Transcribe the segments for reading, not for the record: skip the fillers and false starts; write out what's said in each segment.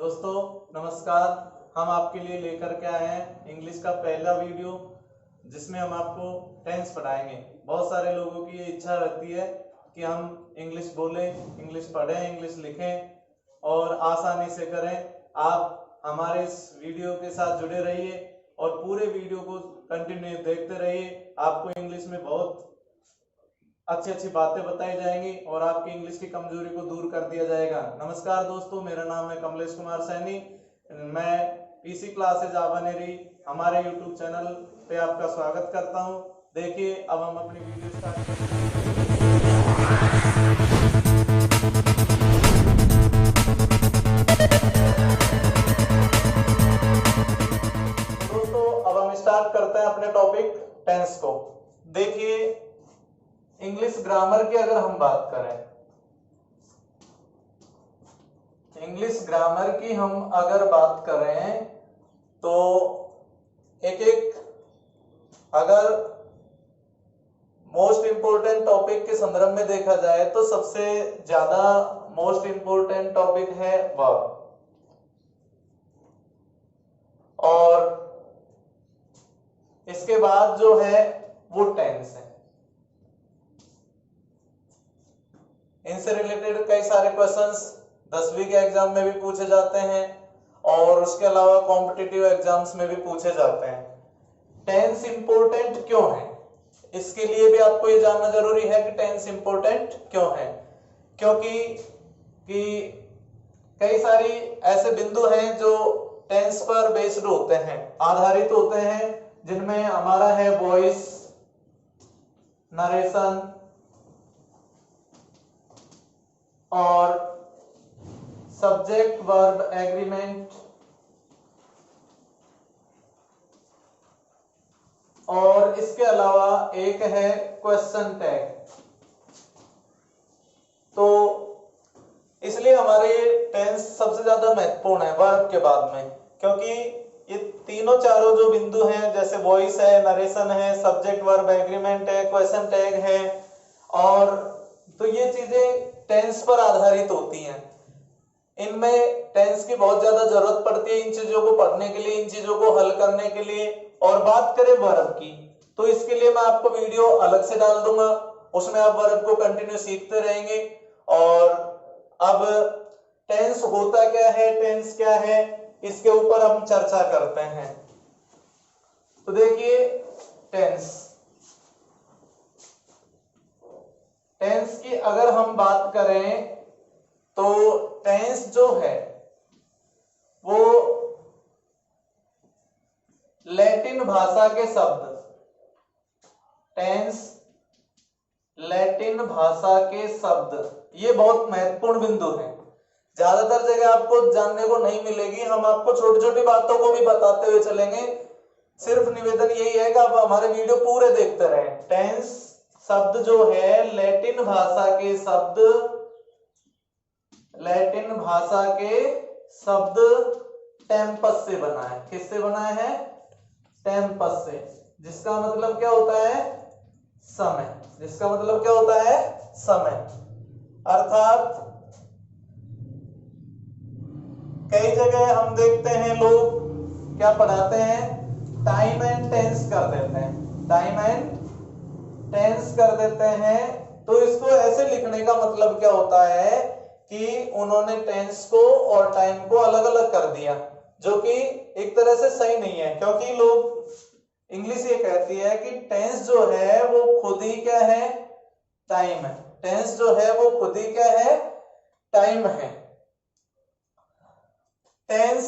दोस्तों नमस्कार। हम आपके लिए लेकर के आए हैं इंग्लिश का पहला वीडियो, जिसमें हम आपको टेंस पढ़ाएंगे। बहुत सारे लोगों की ये इच्छा रहती है कि हम इंग्लिश बोलें, इंग्लिश पढ़ें, इंग्लिश लिखें और आसानी से करें। आप हमारे इस वीडियो के साथ जुड़े रहिए और पूरे वीडियो को कंटिन्यू देखते रहिए। आपको इंग्लिश में बहुत अच्छी अच्छी बातें बताई जाएंगी और आपकी इंग्लिश की कमजोरी को दूर कर दिया जाएगा। नमस्कार दोस्तों, मेरा नाम है कमलेश कुमार सैनी। मैं पीसी क्लासेज आवानेरी हमारे यूट्यूब चैनल पे आपका स्वागत करता हूं। देखिए, अब हम अपनी वीडियो स्टार्ट करते हैं। दोस्तों, अब हम स्टार्ट करते हैं अपने टॉपिक टेंस को। देखिए, इंग्लिश ग्रामर की अगर हम बात करें, इंग्लिश ग्रामर की हम अगर बात करें तो एक अगर मोस्ट इंपोर्टेंट टॉपिक के संदर्भ में देखा जाए तो सबसे ज्यादा मोस्ट इंपोर्टेंट टॉपिक है वर्ब, और इसके बाद जो है वो टेंस है। इनसे रिलेटेड कई सारे क्वेश्चंस 10वीं के एग्जाम में भी पूछे जाते हैं और उसके अलावा कॉम्पिटिटिव एग्जाम्स में भी पूछे जाते हैं। टेंस इंपॉर्टेंट क्यों है, इसके लिए भी आपको ये जानना जरूरी है कि टेंस इंपॉर्टेंट क्यों है। क्योंकि कई सारी ऐसे बिंदु हैं जो टेंस पर बेस्ड होते हैं, आधारित होते हैं, जिनमें हमारा है वॉइस, नरेशन और सब्जेक्ट वर्ब एग्रीमेंट, और इसके अलावा एक है क्वेश्चन टैग। तो इसलिए हमारे टेंस सबसे ज्यादा महत्वपूर्ण है वर्ब के बाद में, क्योंकि ये तीनों चारों जो बिंदु हैं, जैसे वॉइस है, नरेशन है, सब्जेक्ट वर्ब एग्रीमेंट है, क्वेश्चन टैग है, और तो ये चीजें टेंस पर आधारित होती हैं। इनमें टेंस की बहुत ज्यादा जरूरत पड़ती है इन चीजों को पढ़ने के लिए, इन चीजों को हल करने के लिए। और बात करें वर्ब की, तो इसके लिए मैं आपको वीडियो अलग से डाल दूंगा, उसमें आप वर्ब को कंटिन्यू सीखते रहेंगे। और अब टेंस होता क्या है, टेंस क्या है, इसके ऊपर हम चर्चा करते हैं। तो देखिए, टेंस की अगर हम बात करें तो टेंस जो है वो लैटिन भाषा के शब्द, टेंस लैटिन भाषा के शब्द, ये बहुत महत्वपूर्ण बिंदु है। ज्यादातर जगह आपको जानने को नहीं मिलेगी, हम आपको छोटी छोटी बातों को भी बताते हुए चलेंगे। सिर्फ निवेदन यही है कि आप हमारे वीडियो पूरे देखते रहें। टेंस शब्द जो है लैटिन भाषा के शब्द, लैटिन भाषा के शब्द टेम्पस से बना है। किससे बना है? टेम्पस से, जिसका मतलब क्या होता है? समय। जिसका मतलब क्या होता है? समय। अर्थात कई जगह हम देखते हैं लोग क्या पढ़ाते हैं, टाइम एंड टेंस कर देते हैं, टाइम एंड टेंस कर देते हैं। तो इसको ऐसे लिखने का मतलब क्या होता है कि उन्होंने टेंस को और टाइम को अलग अलग कर दिया, जो कि एक तरह से सही नहीं है। क्योंकि लोग इंग्लिश ये कहती है कि टेंस जो है वो खुद ही क्या है? टाइम है। टेंस जो है वो खुद ही क्या है? टाइम है। टेंस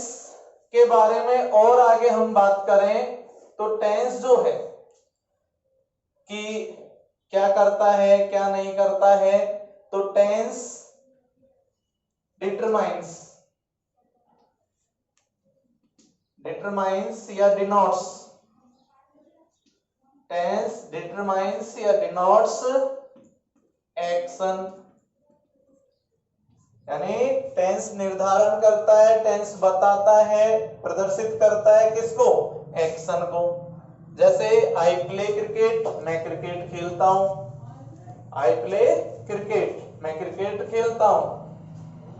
के बारे में और आगे हम बात करें तो टेंस जो है कि क्या करता है, क्या नहीं करता है, तो टेंस डिटरमाइंस या डिनोट्स, टेंस डिटरमाइंस या डिनोट्स एक्शन। यानी टेंस निर्धारण करता है, टेंस बताता है, प्रदर्शित करता है किसको? एक्शन को। जैसे आई प्ले क्रिकेट, मैं क्रिकेट खेलता हूं। आई प्ले क्रिकेट, मैं क्रिकेट खेलता हूं।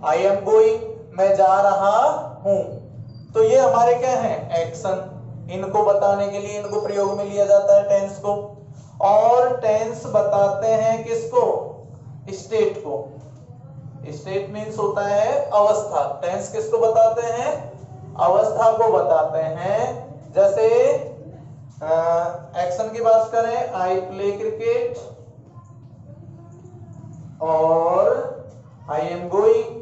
आई एम गोइंग, मैं जा रहा हूं। तो ये हमारे क्या है, एक्शन। इनको बताने के लिए इनको प्रयोग में लिया जाता है टेंस को। और टेंस बताते हैं किसको, स्टेट को। स्टेट मीन्स होता है अवस्था। टेंस किसको बताते हैं, अवस्था को बताते हैं। जैसे एक्शन की बात करें, आई प्ले क्रिकेट और आई एम गोइंग।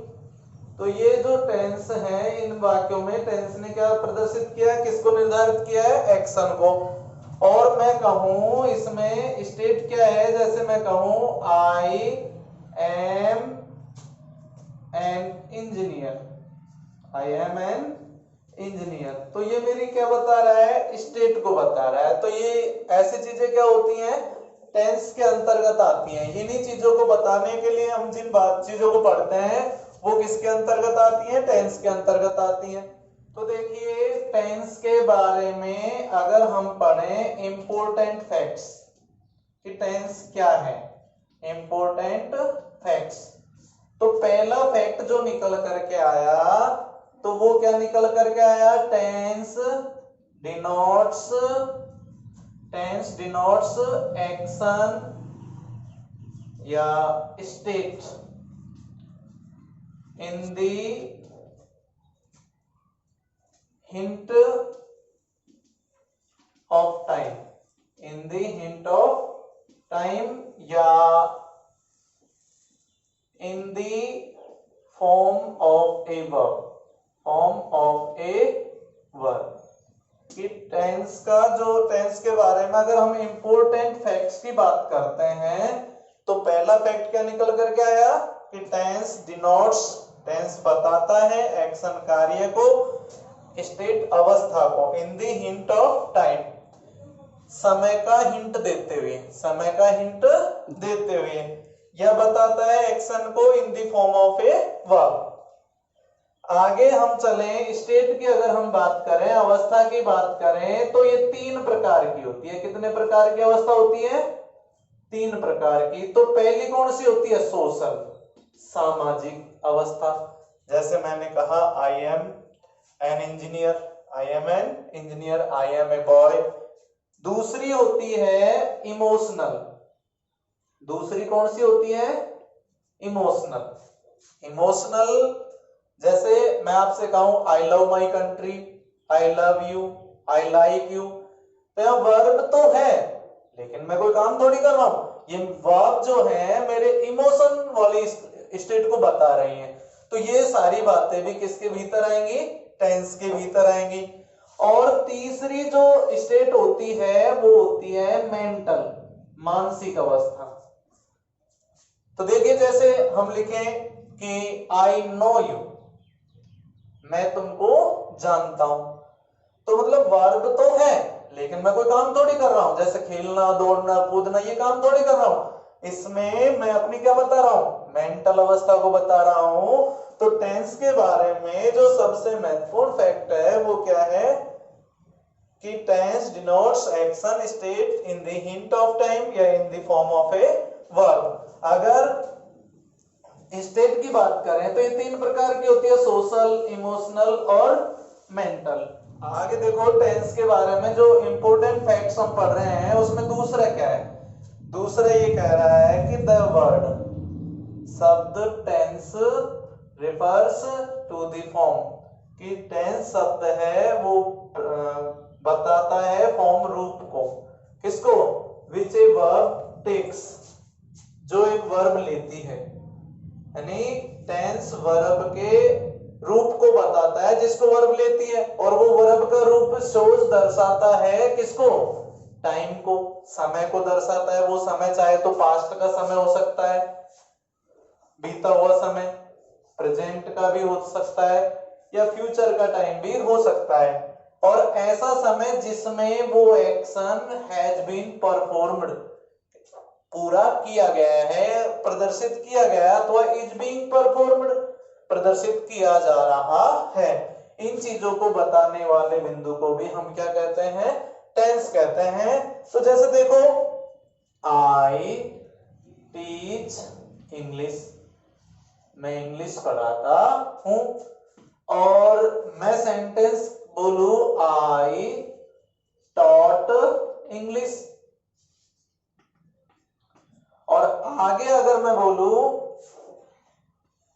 तो ये जो टेंस है, इन वाक्यों में टेंस ने क्या प्रदर्शित किया है, किसको निर्धारित किया है, एक्शन को। और मैं कहूं इसमें स्टेट क्या है, जैसे मैं कहूं आई am an engineer, I am an engineer, तो ये मेरी क्या बता रहा है, स्टेट को बता रहा है। तो ये ऐसी चीजें क्या होती हैं, टेंस के अंतर्गत आती हैं। इन्हीं चीजों को बताने के लिए हम जिन बात चीजों को पढ़ते हैं वो किसके अंतर्गत आती हैं, टेंस के अंतर्गत आती हैं। तो देखिए टेंस के बारे में अगर हम पढ़ें इंपॉर्टेंट फैक्ट्स कि टेंस क्या है, इंपॉर्टेंट फैक्ट्स, तो पहला फैक्ट जो निकल करके आया तो वो क्या निकल करके आया, टेंस डिनोट्स एक्शन या state in the hint of time, in the hint of time या in the form of a verb, कि टेंस का जो टेंस के बारे में अगर हम इंपॉर्टेंट फैक्ट्स की बात करते हैं तो पहला फैक्ट क्या निकल करके आया कि टेंस डिनोट्स, टेंस बताता है एक्शन कार्य को, स्टेट अवस्था को, इन द हिंट ऑफ टाइम, समय का हिंट देते हुए, समय का हिंट देते हुए, यह बताता है एक्शन को इन the form of a verb. आगे हम चलें, स्टेट की अगर हम बात करें, अवस्था की बात करें, तो ये 3 प्रकार की होती है। कितने प्रकार की अवस्था होती है, 3 प्रकार की। तो पहली कौन सी होती है, सोशल, सामाजिक अवस्था। जैसे मैंने कहा I am an engineer, I am an engineer, I am a boy. दूसरी होती है इमोशनल, दूसरी कौन सी होती है, इमोशनल। इमोशनल जैसे मैं आपसे कहूं I love my country, I love you, I like you, तो यहां वर्ब तो है लेकिन मैं कोई काम थोड़ी कर रहा हूं, ये वर्ब जो है मेरे इमोशन वाली स्टेट को बता रही है। तो ये सारी बातें भी किसके भीतर आएंगी, टेंस के भीतर आएंगी। और तीसरी जो स्टेट होती है वो होती है मेंटल, मानसिक अवस्था। तो देखिए जैसे हम लिखें कि आई नो यू, मैं तुमको जानता हूं, तो मतलब वर्ब तो है लेकिन मैं कोई काम थोड़ी कर रहा हूं, जैसे खेलना, दौड़ना, कूदना, ये काम थोड़ी कर रहा हूं। इसमें मैं अपनी क्या बता रहा हूं, मेंटल अवस्था को बता रहा हूं। तो टेंस के बारे में जो सबसे महत्वपूर्ण फैक्ट है वो क्या है कि tense denotes action state in the hint of time या in the form of a verb. अगर स्टेट की बात करें तो ये 3 प्रकार की होती है, सोशल, इमोशनल और मेंटल। आगे देखो टेंस के बारे में जो इंपॉर्टेंट फैक्ट्स हम पढ़ रहे हैं उसमें दूसरा क्या है, दूसरा ये कह रहा है कि द वर्ड, शब्द tense refers to the form, कि टेंस शब्द है वो बताता है फॉर्म, रूप को, किसको, विच ए वर्ब टेक्स, जो एक वर्ब लेती है, यानी टेंस वर्ब के रूप को बताता है जिसको वर्ब लेती है। और वो वर्ब का रूप शोज दर्शाता है किसको, टाइम को, समय को दर्शाता है। वो समय चाहे तो पास्ट का समय हो सकता है, बीता हुआ समय, प्रेजेंट का भी हो सकता है, या फ्यूचर का टाइम भी हो सकता है। और ऐसा समय जिसमें वो एक्शन हैज बीन परफॉर्म्ड, पूरा किया गया है, प्रदर्शित किया गया, अथवा इज बीइंग परफॉर्म्ड, प्रदर्शित किया जा रहा है। इन चीजों को बताने वाले बिंदु को भी हम क्या कहते हैं, टेंस कहते हैं। तो जैसे देखो आई टीच इंग्लिश, मैं इंग्लिश पढ़ाता हूं, और मैं सेंटेंस बोलू आई टॉट इंग्लिश, और आगे अगर मैं बोलू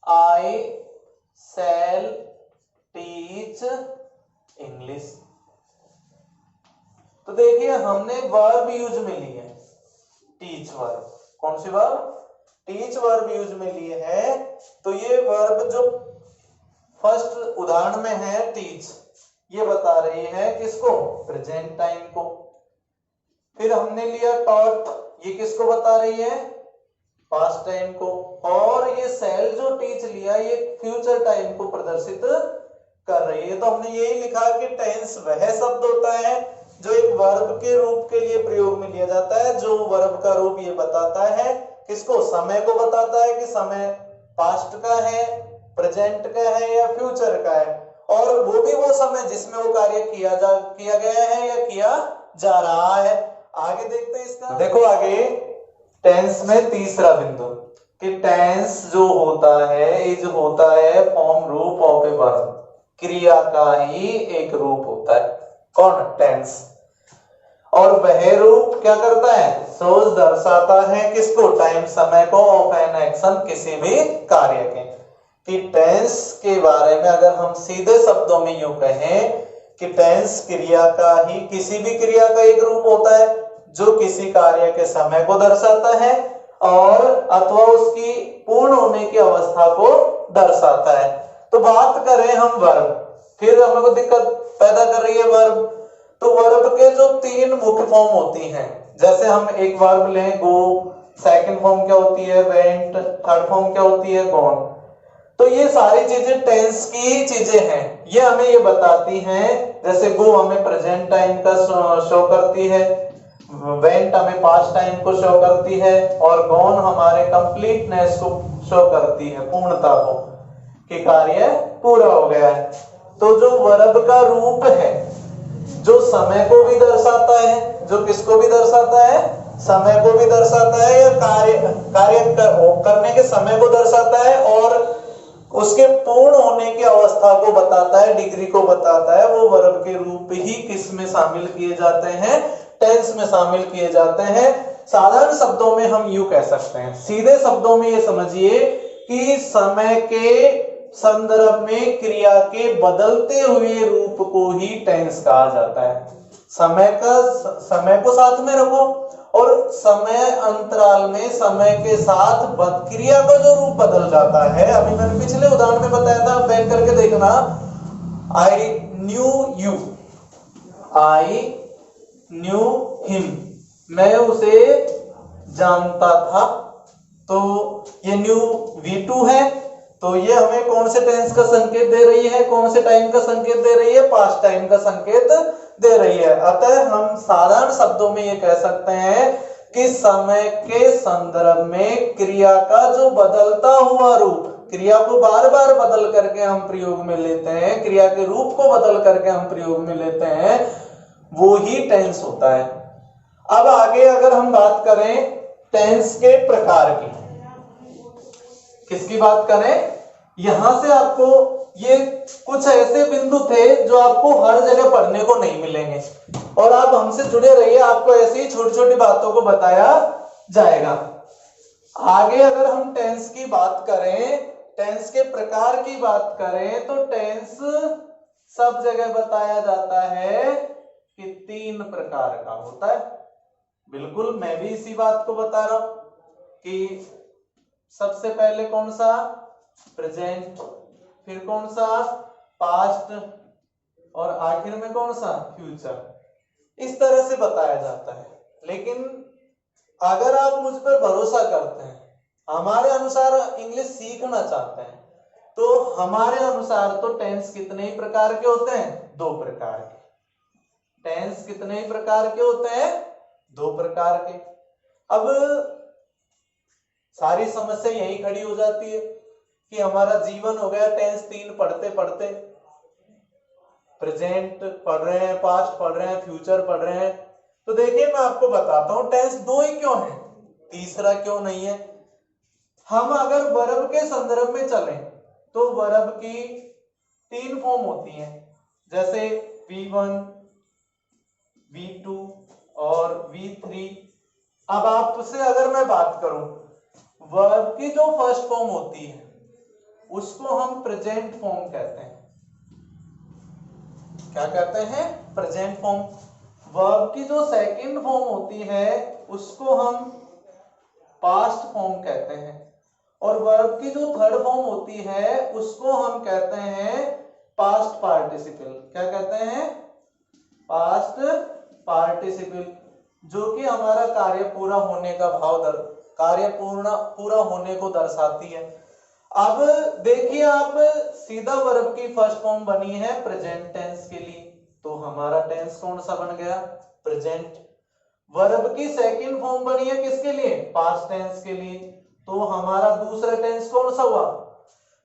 आई शैल टीच इंग्लिश, तो देखिए हमने वर्ब यूज में ली है टीच वर्ब। कौन सी वर्ब? टीच वर्ब यूज में लिए है। तो ये वर्ब जो फर्स्ट उदाहरण में है टीच, ये बता रही है किसको? प्रेजेंट टाइम को। फिर हमने लिया टॉट, ये किसको बता रही है? पास्ट टाइम को। और ये सेल जो टीच लिया ये फ्यूचर टाइम को प्रदर्शित कर रही है। तो हमने यही लिखा कि टेंस वह शब्द होता है जो एक वर्ब के रूप के लिए प्रयोग में लिया जाता है, जो वर्ब का रूप ये बताता है किसको? समय को बताता है कि समय पास्ट का है, प्रेजेंट का है या फ्यूचर का है, और वो भी वो समय जिसमें वो कार्य किया गया है या किया जा रहा है। आगे देखते हैं इसका। देखो आगे टेंस में तीसरा बिंदु कि टेंस जो होता है इज होता है फॉर्म रूप ऑफ ए वर्ब, क्रिया का ही एक रूप होता है। कौन? टेंस। और वह रूप क्या करता है? सोच दर्शाता है किसको? टाइम, समय को, ऑफ एन एक्शन, किसी भी कार्य के। कि टेंस के बारे में अगर हम सीधे शब्दों में यूं कहें कि टेंस क्रिया का ही, किसी भी क्रिया का एक रूप होता है जो किसी कार्य के समय को दर्शाता है और अथवा उसकी पूर्ण होने की अवस्था को दर्शाता है। तो बात करें हम वर्ब, फिर हमको दिक्कत पैदा कर रही है वर्ब। तो वर्ब के जो तीन मुख्य फॉर्म होती हैं, जैसे हम एक वर्ब लें गो, सेकंड फॉर्म क्या होती है? वेंट, थर्ड फॉर्म क्या होती है? गॉन। तो ये सारी चीजें टेंस की चीजें हैं, ये हमें ये बताती हैं। जैसे गो हमें प्रेजेंट टाइम का शो करती है, वेंट हमें पास्ट टाइम को शो करती है, और गॉन हमारे कंप्लीटनेस को शो करती है, पूर्णता को, कि कार्य पूरा हो गया है। तो जो वर्ब का रूप है जो समय को भी दर्शाता है, जो किसको भी दर्शाता है? समय को भी दर्शाता है, या कार्य करने के समय को दर्शाता है और उसके पूर्ण होने की अवस्था को बताता है, डिग्री को बताता है, वो वर्ब के रूप ही किस में शामिल किए जाते हैं? टेंस में शामिल किए जाते हैं। साधारण शब्दों में हम यूं कह सकते हैं, सीधे शब्दों में ये समझिए कि समय के संदर्भ में क्रिया के बदलते हुए रूप को ही टेंस कहा जाता है। समय को साथ में रखो और समय अंतराल में समय के साथ क्रिया का जो रूप बदल जाता है, अभी मैंने पिछले उदाहरण में बताया था, बैक करके देखना। I knew you, I knew him, मैं उसे जानता था। तो ये न्यू V2 है, तो ये हमें कौन से टेंस का संकेत दे रही है? कौन से टाइम का संकेत दे रही है? पास्ट टाइम का संकेत दे रही है। अतः हम साधारण शब्दों में ये कह सकते हैं कि समय के संदर्भ में क्रिया का जो बदलता हुआ रूप, क्रिया को बार बार बदल करके हम प्रयोग में लेते हैं, क्रिया के रूप को बदल करके हम प्रयोग में लेते हैं, वो ही टेंस होता है। अब आगे अगर हम बात करें टेंस के प्रकार की, किसकी बात करें? यहां से आपको ये कुछ ऐसे बिंदु थे जो आपको हर जगह पढ़ने को नहीं मिलेंगे, और आप हमसे जुड़े रहिए, आपको ऐसी छोटी छोटी बातों को बताया जाएगा। आगे अगर हम टेंस की बात करें, टेंस के प्रकार की बात करें, तो टेंस सब जगह बताया जाता है कि 3 प्रकार का होता है। बिल्कुल, मैं भी इसी बात को बता रहा हूं कि सबसे पहले कौन सा? प्रेजेंट, फिर कौन सा? पास्ट, और आखिर में कौन सा? फ्यूचर। इस तरह से बताया जाता है। लेकिन अगर आप मुझ पर भरोसा करते हैं, हमारे अनुसार इंग्लिश सीखना चाहते हैं, तो हमारे अनुसार तो टेंस कितने ही प्रकार के होते हैं? 2 प्रकार के। टेंस कितने ही प्रकार के होते हैं? 2 प्रकार के। अब सारी समस्या यही खड़ी हो जाती है कि हमारा जीवन हो गया टेंस 3 पढ़ते पढ़ते, प्रेजेंट पढ़ रहे हैं, पास्ट पढ़ रहे हैं, फ्यूचर पढ़ रहे हैं। तो देखिए मैं आपको बताता हूं टेंस 2 ही क्यों है, तीसरा क्यों नहीं है। हम अगर वर्ब के संदर्भ में चलें तो वर्ब की तीन फॉर्म होती हैं, जैसे V1, V2 और V3। अब आपसे अगर मैं बात करूं, वर्ब की जो फर्स्ट फॉर्म होती है उसको हम प्रेजेंट फॉर्म कहते हैं। क्या कहते हैं? Present form. वर्ब की जो सेकंड फॉर्म होती है उसको हम पास्ट फॉर्म कहते हैं, और वर्ब की जो थर्ड फॉर्म होती है उसको हम कहते हैं पास्ट पार्टिसिपल। क्या कहते हैं? पास्ट पार्टिसिपल, जो कि हमारा कार्य पूरा होने का कार्य पूरा होने को दर्शाती है। अब देखिए आप, सीधा वर्ब की फर्स्ट फॉर्म बनी है प्रेजेंट टेंस के लिए, तो हमारा टेंस कौन सा बन गया? प्रेजेंट। वर्ब की सेकंड फॉर्म बनी है किसके लिए? पास्ट टेंस के लिए, तो हमारा दूसरा टेंस कौन सा हुआ?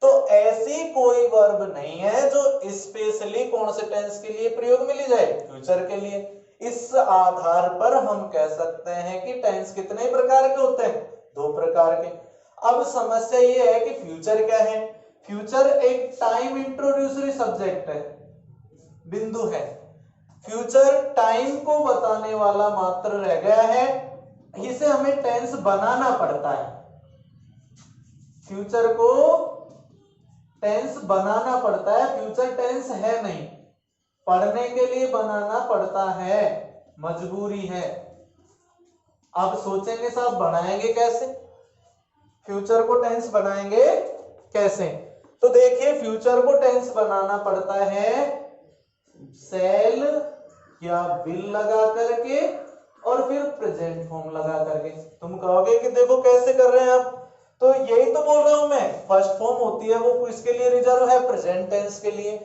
तो ऐसी कोई वर्ब नहीं है जो स्पेशली कौन से टेंस के लिए प्रयोग में ली जाए? फ्यूचर के लिए। इस आधार पर हम कह सकते हैं कि टेंस कितने प्रकार के होते हैं? दो प्रकार के। अब समस्या ये है कि फ्यूचर क्या है? फ्यूचर एक टाइम इंट्रोड्यूसरी सब्जेक्ट है, बिंदु है। फ्यूचर टाइम को बताने वाला मात्र रह गया है, इसे हमें टेंस बनाना पड़ता है। फ्यूचर को टेंस बनाना पड़ता है, फ्यूचर टेंस है नहीं, पढ़ने के लिए बनाना पड़ता है, मजबूरी है। अब सोचेंगे साहब बनाएंगे कैसे? फ्यूचर को टेंस बनाएंगे कैसे? तो देखिए, फ्यूचर को टेंस बनाना पड़ता है सेल या विल लगा करके और फिर प्रेजेंट फॉर्म लगा करके। तुम कहोगे कि देखो कैसे कर रहे हैं आप, तो यही तो बोल रहा हूं मैं। फर्स्ट फॉर्म होती है वो किसके लिए रिजर्व है? प्रेजेंट टेंस के लिए।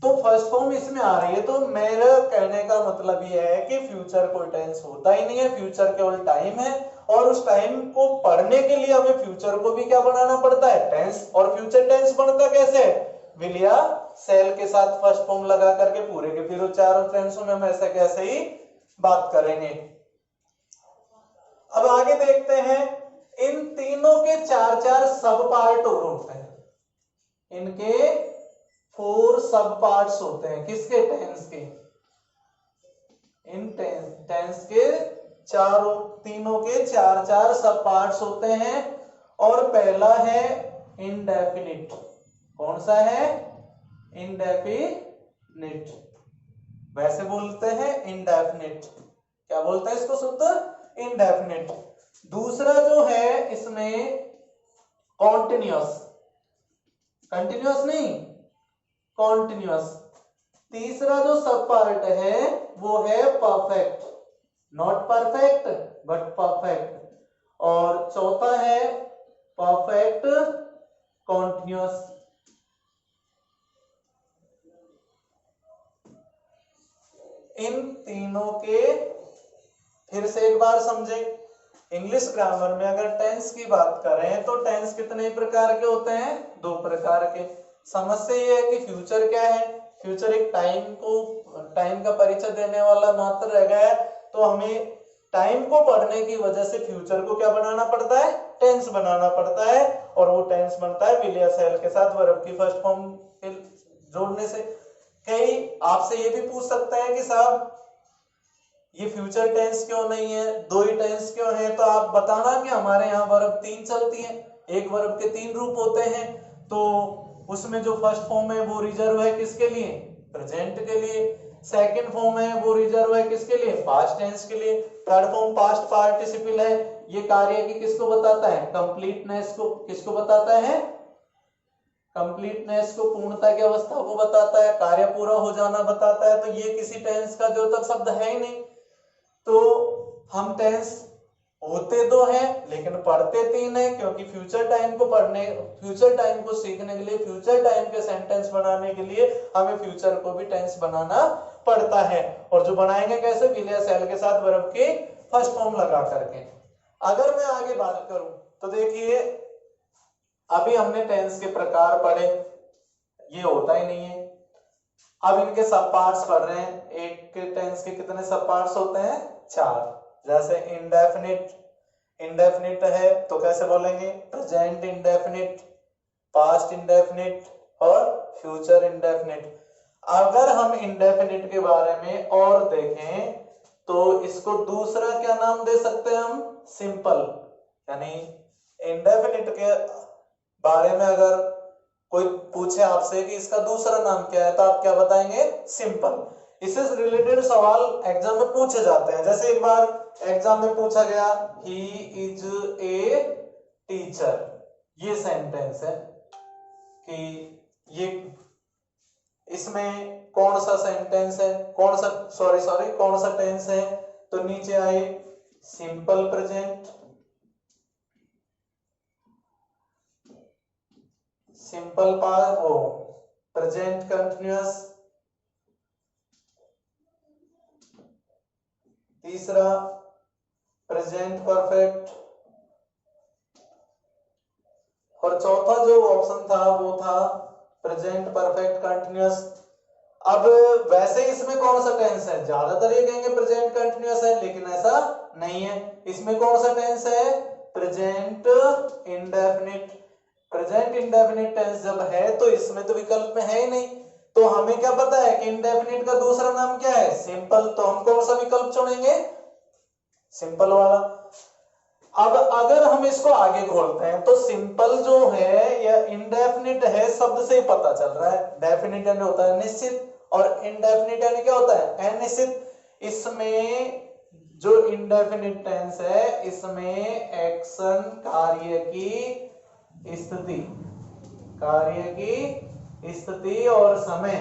तो फर्स्ट फॉर्म इसमें आ रही है, तो मेरा कहने का मतलब ये है कि फ्यूचर कोई टेंस होता ही नहीं है, फ्यूचर केवल टाइम है, और उस टाइम को पढ़ने के लिए हमें फ्यूचर को भी क्या बनाना पड़ता है? टेंस। और फ्यूचर टेंस बनता कैसे? विल या सेल के साथ फर्स्ट फॉर्म लगा करके। पूरे के फिर चारों टेंसों में हम ऐसे कैसे ही बात करेंगे। अब आगे देखते हैं, इन तीनों के चार चार सब पार्ट और होते हैं। इनके 4 सब पार्ट्स होते हैं। किसके? टेंस के। इन टेंस के तीनों के चार चार सब पार्ट्स होते हैं। और पहला है इंडेफिनिट। कौन सा है? इंडेफिनिट। वैसे बोलते हैं इंडेफिनिट। क्या बोलते हैं इसको शुद्ध? इंडेफिनिट। दूसरा जो है इसमें कॉन्टिन्यूअस, कंटिन्यूअस नहीं, कॉन्टिन्यूअस। तीसरा जो सब पार्ट है वो है perfect, not perfect but perfect. और चौथा है परफेक्ट कॉन्टिन्यूअस। इन तीनों के फिर से एक बार समझे। इंग्लिश ग्रामर में अगर टेंस की बात करें तो टेंस कितने प्रकार के होते हैं? 2 प्रकार के। समस्या ये है कि फ्यूचर क्या है? फ्यूचर एक टाइम का परिचय देने वाला मात्र रह गया है, तो हमें टाइम को पढ़ने की वजह से फ्यूचर को क्या बनाना पड़ता है? टेंस बनाना पड़ता है। और वो टेंस बनता है विल या सेल के साथ वर्ब की फर्स्ट फॉर्म के जोड़ने से। कई आपसे ये भी पूछ सकते हैं कि साहब ये फ्यूचर टेंस क्यों नहीं है, 2 ही टेंस क्यों है? तो आप बताना कि हमारे यहाँ वर्ब 3 चलती है, एक वर्ब के 3 रूप होते हैं, तो उसमें जो फर्स्ट फॉर्म है वो रिजर्व है किसके लिए? प्रेजेंट के लिए। सेकंड फॉर्म है वो रिजर्व है किसके लिए? पास्ट टेंस के लिए। थर्ड फॉर्म पास्ट पार्टिसिपल है, ये कार्य की किसको बताता है? कंप्लीटनेस को। किसको बताता है? कंप्लीटनेस को, पूर्णता की अवस्था को बताता है, कार्य पूरा हो जाना बताता है। तो ये किसी टेंस का जो तक शब्द है ही नहीं। तो हम टेंस होते 2 हैं लेकिन पढ़ते 3 हैं, क्योंकि फ्यूचर टाइम को सीखने के लिए, फ्यूचर टाइम के सेंटेंस बनाने के लिए हमें फ्यूचर को भी टेंस बनाना पड़ता है। और जो बनाएंगे कैसे? विल या सेल के साथ वर्ब के फर्स्ट फॉर्म लगा करके। अगर मैं आगे बात करूं तो देखिए, अभी हमने टेंस के प्रकार पढ़े, ये होता ही नहीं है। अब इनके सब पार्ट्स पढ़ रहे हैं। एक टेंस के कितने सब पार्ट्स होते हैं? 4। जैसे इंडेफिनिट है तो कैसे बोलेंगे? प्रेजेंट इंडेफिनिट, पास्ट इंडेफिनिट और फ्यूचर इंडेफिनिट। अगर हम इंडेफिनिट के बारे में और देखें तो इसको दूसरा क्या नाम दे सकते हैं हम, सिंपल। यानी इंडेफिनिट के बारे में अगर कोई पूछे आपसे कि इसका दूसरा नाम क्या है तो आप क्या बताएंगे, सिंपल। इससे रिलेटेड सवाल एग्जाम में पूछे जाते हैं। जैसे एक बार एग्जाम में पूछा गया, ही इज ए टीचर, ये सेंटेंस है कि ये इसमें कौन सा सेंटेंस है, कौन सा कौन सा टेंस है, तो नीचे आए सिंपल प्रेजेंट, सिंपल पास्ट, वो प्रेजेंट कंटिन्यूअस, तीसरा प्रेजेंट परफेक्ट, और चौथा जो ऑप्शन था वो था प्रेजेंट परफेक्ट कंटिन्यूअस। अब वैसे इसमें कौन सा टेंस है, ज्यादातर ये कहेंगे प्रेजेंट कंटिन्यूअस है, लेकिन ऐसा नहीं है। इसमें कौन सा टेंस है, present indefinite. Present indefinite tense जब है तो इसमें तो विकल्प में है ही नहीं, तो हमें क्या पता है कि इंडेफिनिट का दूसरा नाम क्या है, सिंपल। तो हम कौन सा विकल्प चुनेंगे, सिंपल वाला। अब अगर हम इसको आगे खोलते हैं तो सिंपल जो है या इंडेफिनिट है, शब्द से ही पता चल रहा है। डेफिनिट यानी होता है निश्चित और इंडेफिनिट यानी क्या होता है, अनिश्चित। इसमें जो इंडेफिनिट टेंस है इसमें एक्शन कार्य की स्थिति और समय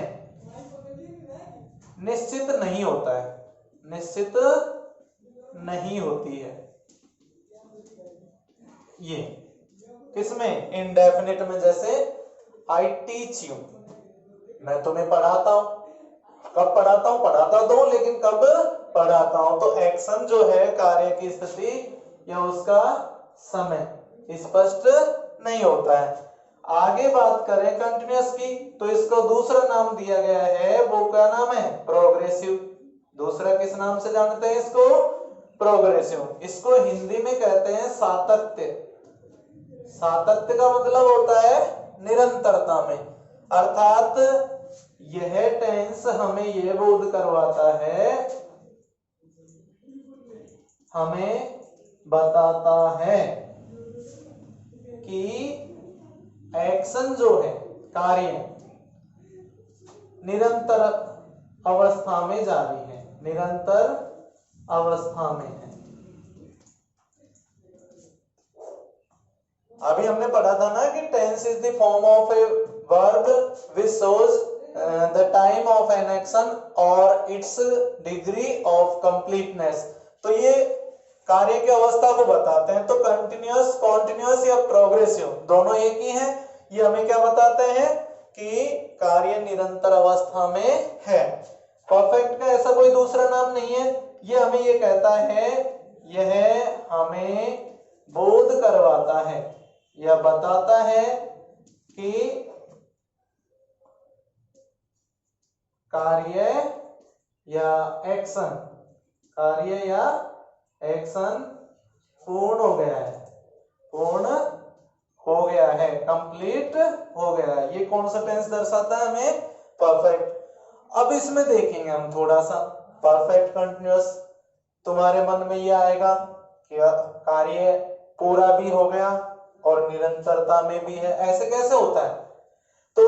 निश्चित नहीं होता है, निश्चित नहीं होती है। ये किसमें, इंडेफिनिट में। जैसे आई टीच यू, मैं तुम्हें पढ़ाता हूं। कब पढ़ाता हूं, पढ़ाता तो, लेकिन कब पढ़ाता हूं। तो एक्शन जो है, कार्य की स्थिति या उसका समय स्पष्ट नहीं होता है। आगे बात करें कंटिन्यूअस की, तो इसको दूसरा नाम दिया गया है, वो क्या नाम है, प्रोग्रेसिव। दूसरा किस नाम से जानते हैं इसको, प्रोग्रेसिव। इसको हिंदी में कहते हैं सातत्य। सातत्य का मतलब होता है निरंतरता में, अर्थात यह टेंस हमें यह बोध करवाता है, हमें बताता है कि एक्शन जो है, कार्य निरंतर अवस्था में जारी है, निरंतर अवस्था में है। अभी हमने पढ़ा था ना कि tense is the form of a verb which shows the time of an action और इट्स डिग्री ऑफ कंप्लीटनेस। तो ये कार्य की अवस्था को बताते हैं। तो कॉन्टिन्यूअस या प्रोग्रेसिव दोनों एक ही हैं। ये हमें क्या बताते हैं कि कार्य निरंतर अवस्था में है। परफेक्ट का ऐसा कोई दूसरा नाम नहीं है। ये हमें ये कहता है, यह हमें बोध करवाता है या बताता है कि कार्य या एक्शन पूर्ण हो गया है, कंप्लीट हो गया है। ये कौन सा टेंस दर्शाता है हमें, परफेक्ट। अब इसमें देखेंगे हम थोड़ा सा परफेक्ट कंटिन्यूअस। तुम्हारे मन में ये आएगा कि कार्य पूरा भी हो गया और निरंतरता में भी है, ऐसे कैसे होता है? तो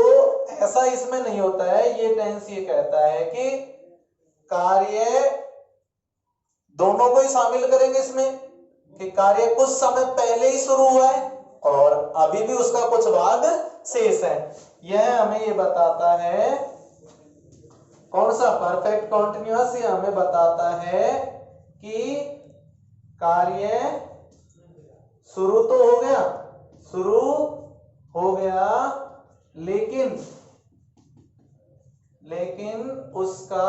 ऐसा इसमें नहीं होता है। ये टेंस ये कहता है कि कार्य दोनों को ही शामिल करेंगे इसमें, कि कार्य कुछ समय पहले ही शुरू हुआ है और अभी भी उसका कुछ भाग शेष है। यह हमें ये बताता है, कौन सा, परफेक्ट कंटिन्यूअस। ये हमें बताता है कि कार्य शुरू तो हो गया, लेकिन उसका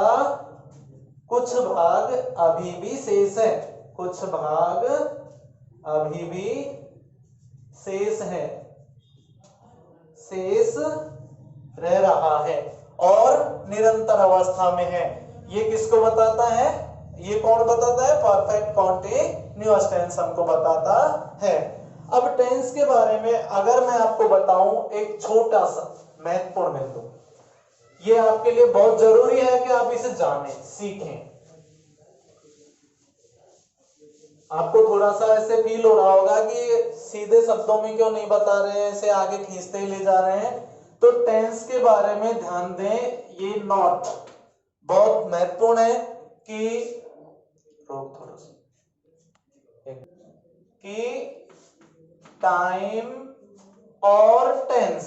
कुछ भाग अभी भी शेष है, कुछ भाग अभी भी शेष है, शेष रह रहा है और निरंतर अवस्था में है। ये किसको बताता है? ये कौन बताता है? परफेक्ट कॉन्टिन्यूअस टेंस हमको बताता है। अब टेंस के बारे में अगर मैं आपको बताऊं एक छोटा सा, महत्वपूर्ण बिंदु, ये आपके लिए बहुत जरूरी है कि आप इसे जानें, सीखें। आपको थोड़ा सा ऐसे फील हो रहा होगा कि सीधे शब्दों में क्यों नहीं बता रहे हैं, इसे आगे खींचते ही ले जा रहे हैं। तो टेंस के बारे में ध्यान दें, ये नोट बहुत महत्वपूर्ण है कि थोड़ा सा कि टाइम और टेंस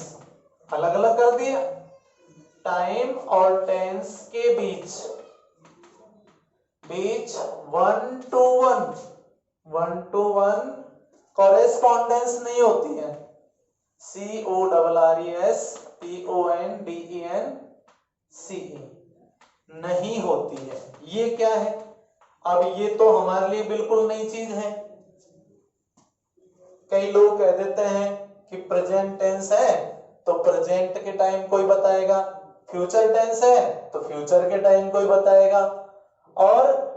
अलग अलग कर दिया। टाइम और टेंस के बीच 1 to 1 कॉरेस्पॉन्डेंस नहीं होती है। CORRESPONDENCE नहीं होती है। ये क्या है? अब ये तो हमारे लिए बिल्कुल नई चीज है। कई लोग कह देते हैं कि प्रेजेंट टेंस है तो प्रेजेंट के टाइम कोई बताएगा, फ्यूचर टेंस है तो फ्यूचर के टाइम कोई बताएगा, और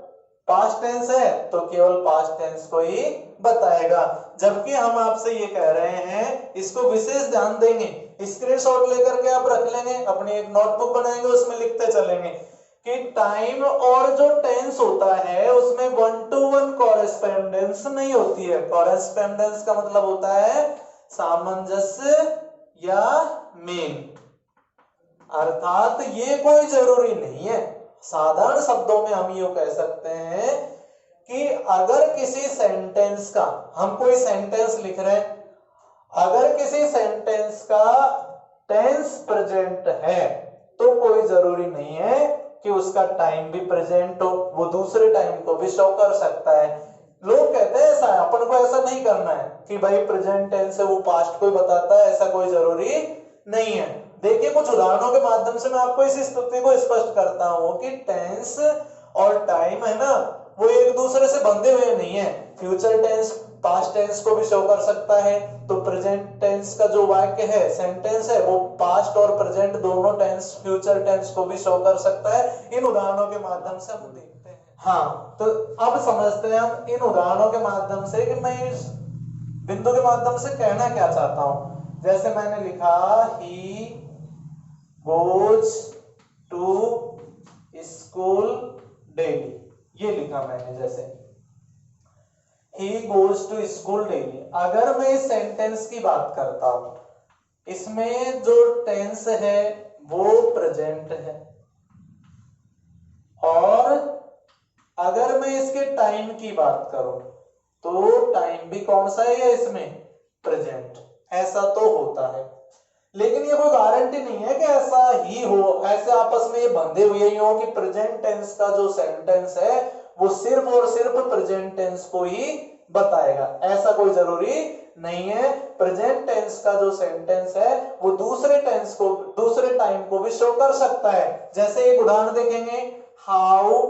पास्ट टेंस है तो केवल पास्ट टेंस को ही बताएगा। जबकि हम आपसे ये कह रहे हैं, इसको विशेष ध्यान देंगे, स्क्रीनशॉट लेकर के आप रख लेंगे, अपनी एक नोटबुक बनाएंगे, उसमें लिखते चलेंगे कि टाइम और जो टेंस होता है उसमें 1 to 1 कॉरेस्पॉन्डेंस नहीं होती है। कॉरेस्पॉन्डेंस का मतलब होता है सामंजस्य या मेल, अर्थात ये कोई जरूरी नहीं है। साधारण शब्दों में हम ये कह सकते हैं कि अगर किसी सेंटेंस का, हम कोई सेंटेंस लिख रहे हैं, अगर किसी सेंटेंस का टेंस प्रेजेंट है तो कोई जरूरी नहीं है कि उसका टाइम भी प्रेजेंट हो, वो दूसरे टाइम को भी शो कर सकता है। लोग कहते हैं ऐसा है, अपन को ऐसा नहीं करना है कि भाई प्रेजेंट टेंस है वो पास्ट को ही बताता है, ऐसा कोई जरूरी नहीं है। देखिए कुछ उदाहरणों के माध्यम से मैं आपको इस स्थिति को स्पष्ट करता हूं कि टेंस और टाइम है ना, वो एक दूसरे से बंधे हुए नहीं है। फ्यूचर टेंस पास्ट टेंस को भी शो कर सकता है, तो प्रेजेंट टेंस का जो वाक्य है, सेंटेंस है, वो पास्ट और प्रेजेंट दोनों टेंस, फ्यूचर टेंस को भी शो कर सकता है। इन उदाहरणों के माध्यम से हम देखते हैं। हाँ, तो अब समझते हैं हम इन उदाहरणों के माध्यम से कि मैं इस बिंदु के माध्यम से कहना क्या चाहता हूं। जैसे मैंने लिखा he goes to school daily, ये लिखा मैंने, जैसे he goes to school daily। अगर मैं इस सेंटेंस की बात करता हूं, इसमें जो टेंस है वो प्रेजेंट है, और अगर मैं इसके टाइम की बात करूं तो टाइम भी कौन सा है इसमें? प्रेजेंट। ऐसा तो होता है, लेकिन ये कोई गारंटी नहीं है कि ऐसा ही हो, ऐसे आपस में ये बंधे हुए ही हो कि प्रेजेंट टेंस का जो सेंटेंस है वो सिर्फ और सिर्फ प्रेजेंट टेंस को ही बताएगा, ऐसा कोई जरूरी नहीं है। प्रेजेंट टेंस का जो सेंटेंस है वो दूसरे टेंस को, दूसरे टाइम को भी शो कर सकता है। जैसे एक उदाहरण देखेंगे, how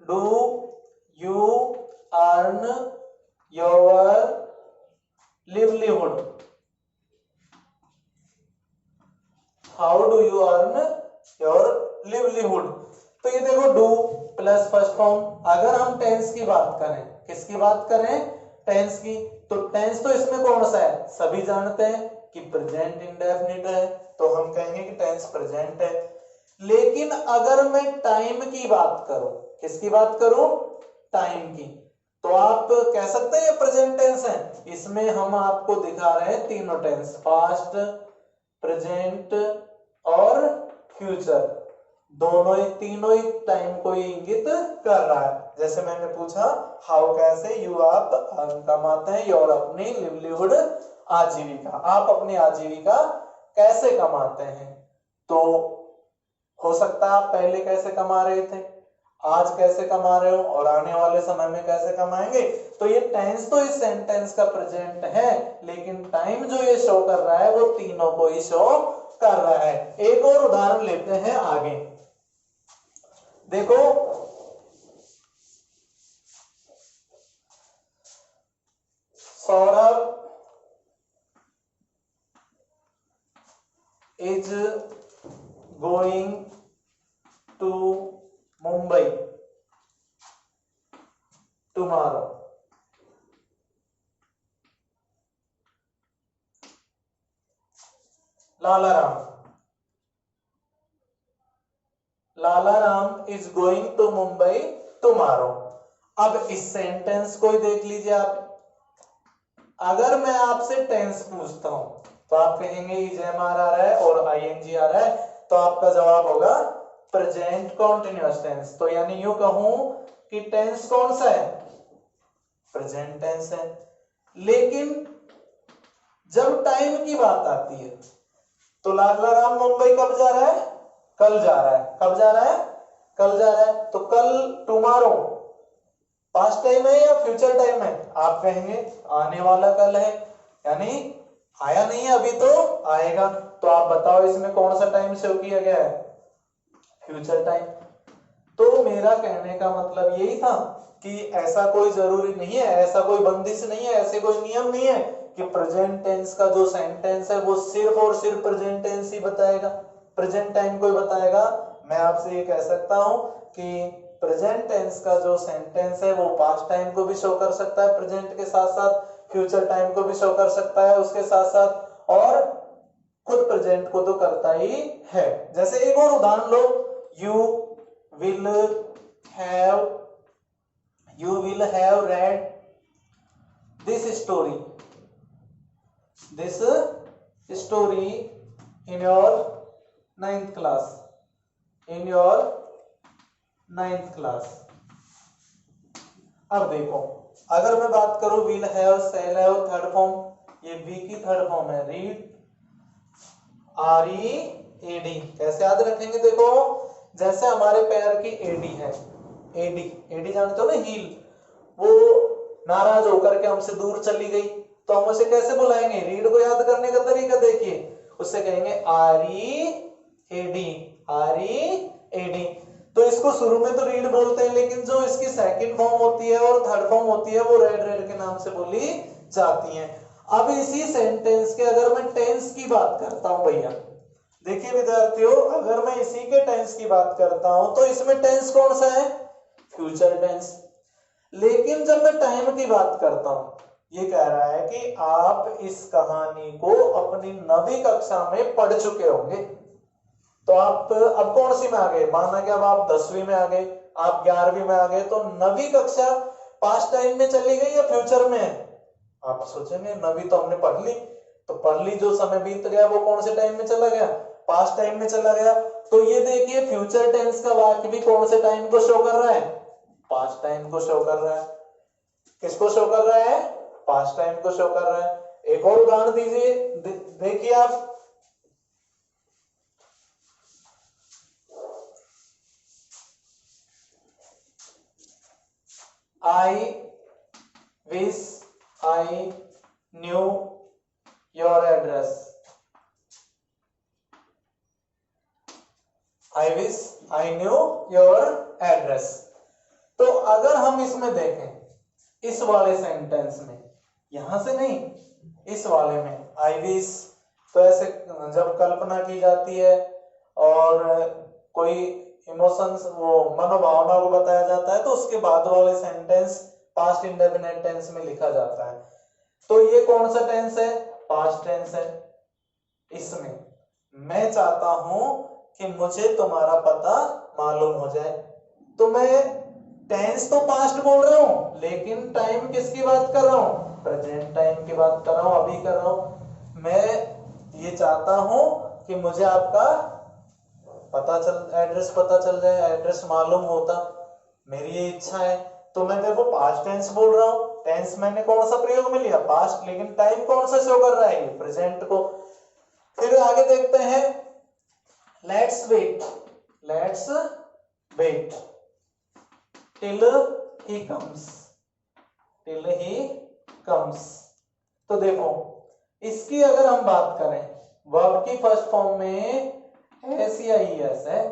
do you earn your livelihood. How do you earn your livelihood. तो ये देखो, डू प्लस फर्स्ट फॉर्म। अगर हम टेंस की बात करें, किसकी बात करें? टेंस की, तो टेंस तो इसमें कौन सा है? सभी जानते हैं कि प्रेजेंट इंडेफिनिट है, तो हम कहेंगे कि टेंस प्रेजेंट है। लेकिन अगर मैं टाइम की बात करूं, किसकी बात करूं? टाइम की, तो आप कह सकते हैं ये प्रेजेंट टेंस है। इसमें हम आपको दिखा रहे हैं तीनों टेंस, पास्ट, प्रेजेंट और फ्यूचर, दोनों ही, तीनों ही टाइम को इंगित कर रहा है। जैसे मैंने पूछा हाउ, कैसे, यू आप अर्न कमाते हैं, योर अपनी, लिवलीहुड आजीविका, आप अपनी आजीविका कैसे कमाते हैं। तो हो सकता है आप पहले कैसे कमा रहे थे, आज कैसे कमा रहे हो, और आने वाले समय में कैसे कमाएंगे। तो ये टेंस तो इस सेंटेंस का प्रेजेंट है, लेकिन टाइम जो ये शो कर रहा है वो तीनों को ही शो कर रहा है। एक और उदाहरण लेते हैं आगे, देखो, Saurabh is going to Mumbai tomorrow. Lala Ram is going to Mumbai tomorrow. अब इस सेंटेंस को ही देख लीजिए आप। अगर मैं आपसे टेंस पूछता हूं तो आप कहेंगे इज एम आर आ रहा है और आईएनजी आ रहा है, तो आपका जवाब होगा प्रेजेंट कॉन्टिन्यूअस टेंस। तो यानी यूं कहूं कि टेंस कौन सा है, प्रेजेंट टेंस है। लेकिन जब टाइम की बात आती है तो लाला राम मुंबई कब जा रहा है, कल जा रहा है। कब जा रहा है, कल जा रहा है। तो कल टुमारो पास्ट टाइम है या फ्यूचर टाइम है, आप कहेंगे आने वाला कल है, यानी आया नहीं है अभी तो आएगा। तो आप बताओ इसमें कौन सा टाइम शो किया गया है, फ्यूचर टाइम। तो मेरा कहने का मतलब यही था कि ऐसा कोई जरूरी नहीं है, ऐसा कोई बंदिश नहीं है, ऐसे कोई नियम नहीं है कि प्रेजेंट टेंस का जो सेंटेंस है वो सिर्फ और सिर्फ प्रेजेंट टेंस ही बताएगा, प्रेजेंट टाइम को ही बताएगा। मैं आपसे ये कह सकता हूं कि प्रेजेंट टेंस का जो सेंटेंस है वो पास्ट टाइम को भी शो कर सकता है प्रेजेंट के साथ साथ, फ्यूचर टाइम को भी शो कर सकता है उसके साथ साथ, और खुद प्रेजेंट को तो करता ही है। जैसे एक और उदाहरण लो, you will have read this story in your ninth class. अब देखो, अगर मैं बात करूं will have, shall have, third form, ये वी की थर्ड फॉर्म है, रीड, READ। कैसे याद रखेंगे, देखो जैसे हमारे पैर की एडी है, एडी जानते हो ना, हील, वो नाराज होकर के हमसे दूर चली गई तो हम उसे कैसे बुलाएंगे, रीड को याद करने का तरीका देखिए, उससे कहेंगे READ। तो इसको शुरू में तो रीड बोलते हैं, लेकिन जो इसकी सेकंड फॉर्म होती है और थर्ड फॉर्म होती है वो रेड के नाम से बोली जाती है। अब इसी सेंटेंस के अगर मैं टेंस की बात करता हूं भैया, देखिए विद्यार्थियों, अगर मैं इसी के टेंस की बात करता हूं तो इसमें टेंस कौन सा है, फ्यूचर टेंस। लेकिन जब मैं टाइम की बात करता हूं, ये कह रहा है कि आप इस कहानी को अपनी 9वीं कक्षा में पढ़ चुके होंगे। तो आप अब कौन सी में आ गए, माना कि अब आप 10वीं में आ गए, आप 11वीं में आ गए, तो 9वीं कक्षा पास्ट टाइम में चली गई या फ्यूचर में है। आप सोचेंगे 9वीं तो हमने पढ़ ली, तो पढ़ ली, जो समय बीत गया वो कौन से टाइम में चला गया, पास्ट टाइम में चला गया। तो ये देखिए फ्यूचर टेंस का वाक्य भी कौन से टाइम को शो कर रहा है, पास्ट टाइम को शो कर रहा है। किसको शो कर रहा है, पास्ट टाइम को शो कर रहा है। एक और उदाहरण दीजिए, देखिए आप, I wish I knew your address। I wish I knew your address। तो अगर हम इसमें देखें, इस वाले सेंटेंस में, यहां से नहीं, इस वाले में I wish, तो ऐसे जब कल्पना की जाती है और कोई इमोशंस, वो मनोभावना को बताया जाता है, तो उसके बाद वाले सेंटेंस पास्ट इंडेफिनिट टेंस में लिखा जाता है। तो ये कौन सा टेंस है, पास्ट टेंस है। इसमें मैं चाहता हूं कि मुझे तुम्हारा पता मालूम हो जाए, तो मैं टेंस तो पास्ट बोल रहा हूं, लेकिन टाइम किसकी बात कर रहा हूं, प्रेजेंट टाइम की बात कर रहा हूं, अभी कर रहा हूं। मैं ये चाहता हूं कि मुझे आपका एड्रेस पता चल जाए, एड्रेस मालूम होता, मेरी ये इच्छा है। तो मैं देखो पास्ट टेंस बोल रहा हूं, टेंस मैंने कौन सा प्रयोग में लिया, पास्ट, लेकिन टाइम कौन सा शो कर रहा है, ये प्रेजेंट को। फिर आगे देखते हैं, let's wait till he comes. तो देखो इसकी अगर हम बात करें, वर्ब की फर्स्ट फॉर्म में एस या ईएस है,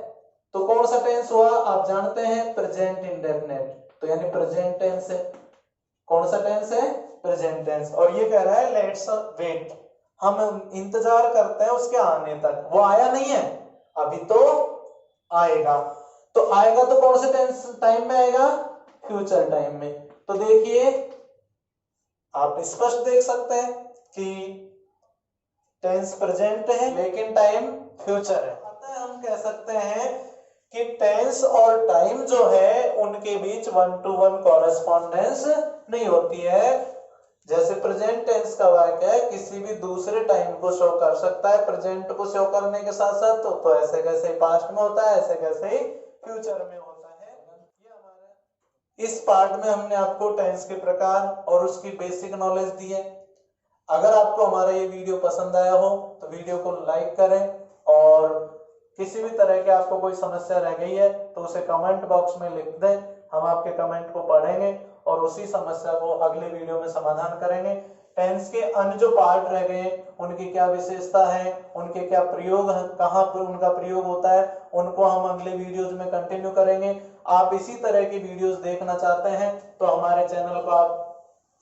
तो कौन सा टेंस हुआ, आप जानते हैं, प्रेजेंट इंडेफिनिट, तो यानी प्रेजेंट टेंस है। कौन सा टेंस है, प्रेजेंट टेंस। और ये कह रहा है लेट्स वेट, हम इंतजार करते हैं उसके आने तक, वो आया नहीं है, अभी तो आएगा। तो आएगा तो कौन से टेंस टाइम में आएगा, फ्यूचर टाइम में। तो देखिए आप स्पष्ट देख सकते हैं कि टेंस प्रेजेंट है लेकिन टाइम फ्यूचर है। अतः हम कह सकते हैं कि टेंस और टाइम जो है उनके बीच 1 to 1 कॉरेस्पॉन्डेंस नहीं होती है। जैसे प्रेजेंट टेंस का वाक्य है किसी भी दूसरे टाइम को शो कर सकता है, प्रेजेंट को शो करने के साथ साथ तो ऐसे कैसे पास्ट में होता है, ऐसे कैसे ही फ्यूचर में होता है। ये हमारा इस पार्ट में हमने आपको टेंस के प्रकार और उसकी बेसिक नॉलेज दी है। अगर आपको हमारा ये वीडियो पसंद आया हो तो वीडियो को लाइक करें, और किसी भी तरह की आपको कोई समस्या रह गई है तो उसे कमेंट बॉक्स में लिख दें, हम आपके कमेंट को पढ़ेंगे और उसी समस्या को अगले वीडियो में समाधान करेंगे। टेंस के अन्य जो पार्ट रह गए उनकी क्या विशेषता है, उनके क्या प्रयोग है, कहाँ पर उनका प्रयोग होता है, उनको हम अगले वीडियोज में कंटिन्यू करेंगे। आप इसी तरह की वीडियोज देखना चाहते हैं तो हमारे चैनल को आप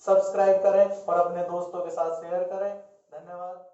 सब्सक्राइब करें और अपने दोस्तों के साथ शेयर करें। धन्यवाद।